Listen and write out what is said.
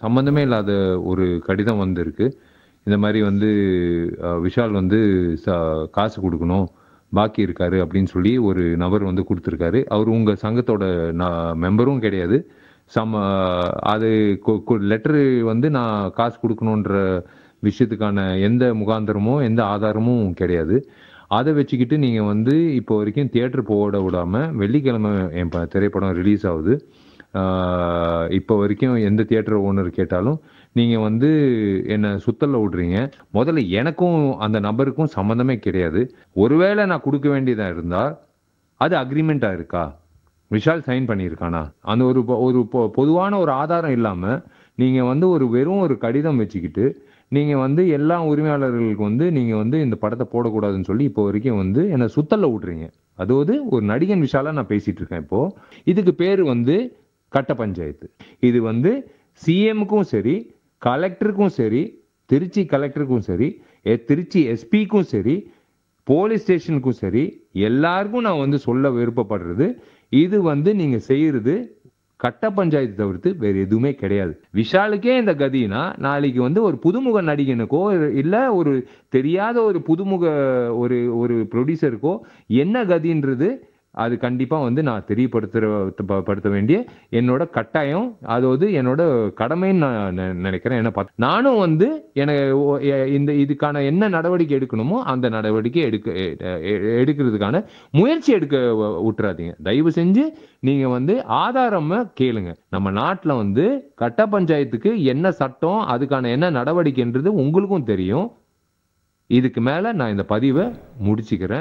சம்மந்தமே இல்லாத ஒரு கடிதம் வந்திருக்கு. இந்த மாரி வந்து விஷால் வந்து காசு குடுக்கணும், பாக்கி இருக்காரு அப்படின்னு சொல்லி ஒரு நபர் வந்து குடுத்துருக்காரு. அவரு உங்க சங்கத்தோட மெம்பரும் கிடையாது. சம அது லெட்டரு வந்து நான் காசு குடுக்கணுன்ற விஷயத்துக்கான எந்த முகாந்திரமோ, எந்த ஆதாரமும் கிடையாது. அத வச்சுக்கிட்டு நீங்க வந்து இப்போ வரைக்கும் தியேட்டர் போட விடாம, வெள்ளிக்கிழமை என் திரைப்படம் ரிலீஸ் ஆவுது. ஆ இப்போ வரைக்கும் எந்த தியேட்டர் ஓனர் கேட்டாலும், நீங்க வந்து என்ன சுத்தல்ல விடுறீங்க. முதல்ல எனக்கும் அந்த நபருக்கும் சம்மந்தமே கிடையாது. ஒருவேளை நான் குடுக்க வேண்டியதா இருந்தா, அது அக்ரீமெண்டா இருக்கா? விஷால் சைன் பண்ணியிருக்கானா? அந்த ஒரு பொதுவான ஒரு ஆதாரம் இல்லாம, நீங்க வந்து வெறும் ஒரு கடிதம் வச்சுக்கிட்டு, நீங்க வந்து எல்லா உரிமையாளர்களுக்கு வந்து நீங்க வந்து இந்த படத்த போடக்கூடாதுன்னு சொல்லி இப்போ வரைக்கும் வந்து என்ன சுத்தல்ல விடுறீங்க. அதாவது ஒரு நடிகன் விஷாலா நான் பேசிட்டு இருக்கேன் இப்போ. இதுக்கு பேரு வந்து கட்ட பஞ்சாயத்து. இது வந்து சிஎம்முக்கும் சரி, கலெக்டருக்கும் சரி, திருச்சி கலெக்டருக்கும் சரி, திருச்சி எஸ்பிக்கும் சரி, போலீஸ் ஸ்டேஷனுக்கும் சரி, எல்லாருக்கும் நான் வந்து சொல்ல விருப்பப்படுறது, இது வந்து நீங்க செய்யறது கட்ட பஞ்சாயத்து தவிர்த்து வேற எதுவுமே கிடையாது. விஷாலுக்கே இந்த கதினா, நாளைக்கு வந்து ஒரு புதுமுக நடிகனுக்கோ, இல்ல ஒரு தெரியாத ஒரு புதுமுக ஒரு ஒரு புரொடியூசருக்கோ என்ன கதின்றது, அது கண்டிப்பா வந்து நான் படுத்த வேண்டிய என்னோட கட்டாயம். அதாவது என்னோட கடமைன்னு நான் நினைக்கிறேன். நானும் வந்து என ஒ எ இந்த இதுக்கான என்ன நடவடிக்கை எடுக்கணுமோ, அந்த நடவடிக்கை எடுக்கிறதுக்கான முயற்சி எடுக்க உட்றாதீங்க. தயவு செஞ்சு நீங்க வந்து ஆதாரமா கேளுங்க. நம்ம நாட்டுல வந்து கட்ட பஞ்சாயத்துக்கு என்ன சட்டம், அதுக்கான என்ன நடவடிக்கைன்றது உங்களுக்கும் தெரியும். இதுக்கு மேல நான் இந்த பதிவ முடிச்சுக்கிறேன்.